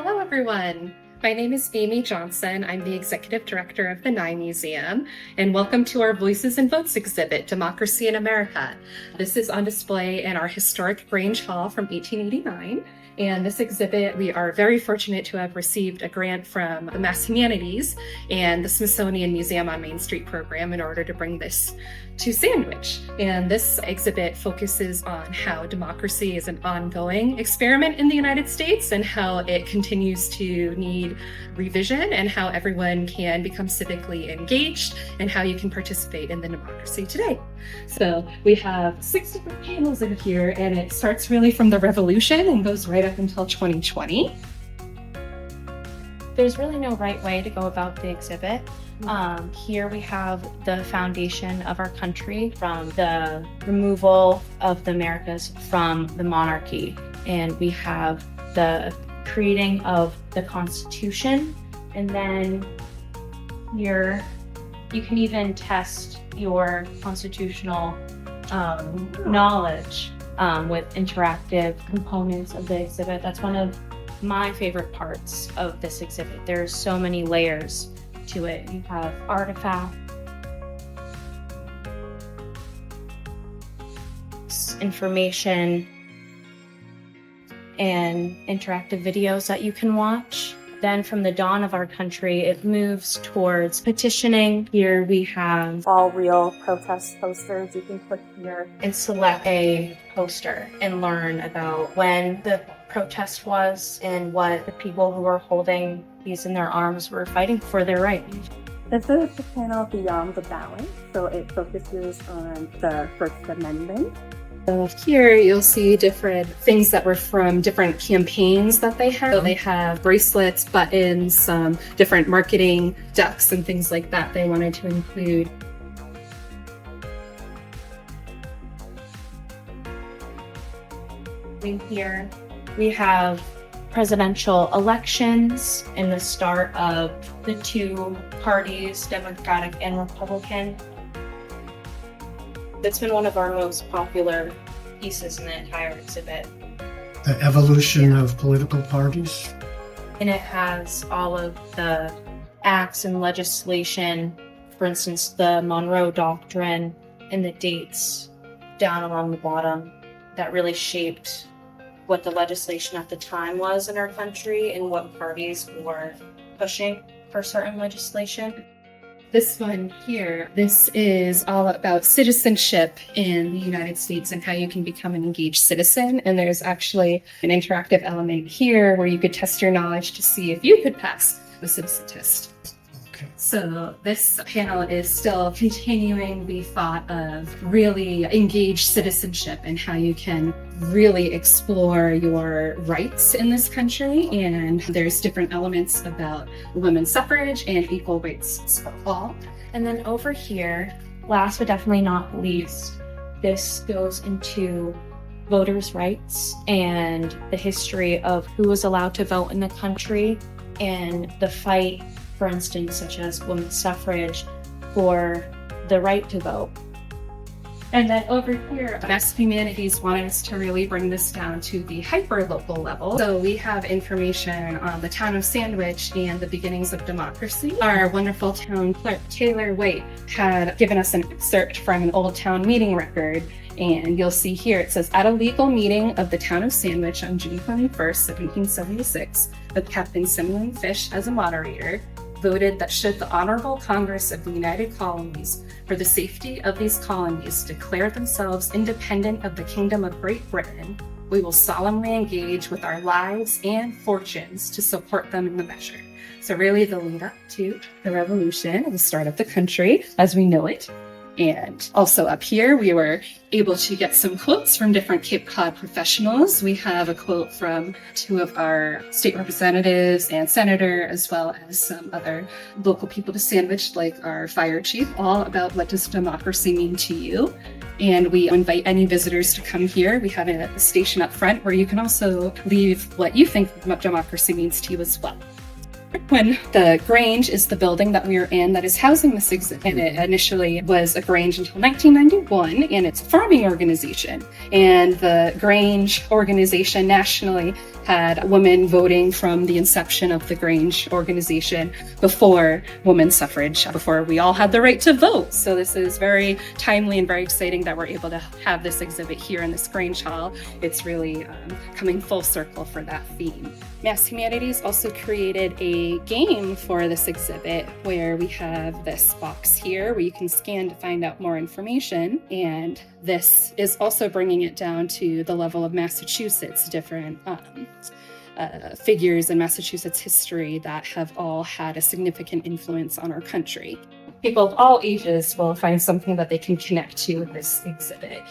Hello, everyone. My name is Amy Johnson. I'm the Executive Director of the Nye Museum, and welcome to our Voices and Votes exhibit, Democracy in America. This is on display in our historic Grange Hall from 1889. And this exhibit, we are very fortunate to have received a grant from the Mass Humanities and the Smithsonian Museum on Main Street program in order to bring this to Sandwich. And this exhibit focuses on how democracy is an ongoing experiment in the United States and how it continues to need revision and how everyone can become civically engaged and how you can participate in the democracy today. So we have 6 different panels in here, and it starts really from the Revolution and goes right up until 2020. There's really no right way to go about the exhibit. Here we have the foundation of our country from the removal of the Americas from the monarchy. And we have the creating of the Constitution. And then here you can even test your constitutional knowledge with interactive components of the exhibit. That's one of my favorite parts of this exhibit. There's so many layers to it. You have artifacts, information, and interactive videos that you can watch. Then from the dawn of our country, it moves towards petitioning. Here we have all real protest posters. You can click here and select a poster and learn about when the protest was and what the people who were holding these in their arms were fighting for their rights. This is the panel Beyond the Balance, so it focuses on the First Amendment. So here you'll see different things that were from different campaigns that they have. So they have bracelets, buttons, some different marketing decks and things like that they wanted to include. In here we have presidential elections and the start of the two parties, Democratic and Republican. That's been one of our most popular pieces in the entire exhibit. The evolution of political parties. And it has all of the acts and legislation, for instance, the Monroe Doctrine and the dates down along the bottom that really shaped what the legislation at the time was in our country and what parties were pushing for certain legislation. This one here, this is all about citizenship in the United States and how you can become an engaged citizen. And there's actually an interactive element here where you could test your knowledge to see if you could pass the citizen test. Okay. So this panel is still continuing the thought of really engaged citizenship and how you can really explore your rights in this country. And there's different elements about women's suffrage and equal rights for all. And then over here, last but definitely not least, this goes into voters' rights and the history of who was allowed to vote in the country and the fight, for instance, such as women's suffrage, for the right to vote. And then over here, Mass Humanities wanted us to really bring this down to the hyper-local level. So we have information on the town of Sandwich and the beginnings of democracy. Our wonderful town clerk, Taylor White, had given us an excerpt from an old town meeting record. And you'll see here, it says, at a legal meeting of the town of Sandwich on June 21st, 1776, with Captain Simeon Fish as a moderator, voted that should the Honorable Congress of the United Colonies, for the safety of these colonies, declare themselves independent of the Kingdom of Great Britain, we will solemnly engage with our lives and fortunes to support them in the measure. So really the lead up to the Revolution and the start of the country as we know it. And also up here, we were able to get some quotes from different Cape Cod professionals. We have a quote from 2 of our state representatives and senator, as well as some other local people to Sandwich, like our fire chief, all about what does democracy mean to you. And we invite any visitors to come here. We have a station up front where you can also leave what you think democracy means to you as well. When the Grange is the building that we are in that is housing this exhibit. And it initially was a Grange until 1991, and it's a farming organization. And the Grange organization nationally had women voting from the inception of the Grange organization before women's suffrage, before we all had the right to vote. So this is very timely and very exciting that we're able to have this exhibit here in this Grange Hall. It's really coming full circle for that theme. Mass Humanities also created a game for this exhibit where we have this box here where you can scan to find out more information. And this is also bringing it down to the level of Massachusetts, different figures in Massachusetts history that have all had a significant influence on our country. People of all ages will find something that they can connect to with this exhibit.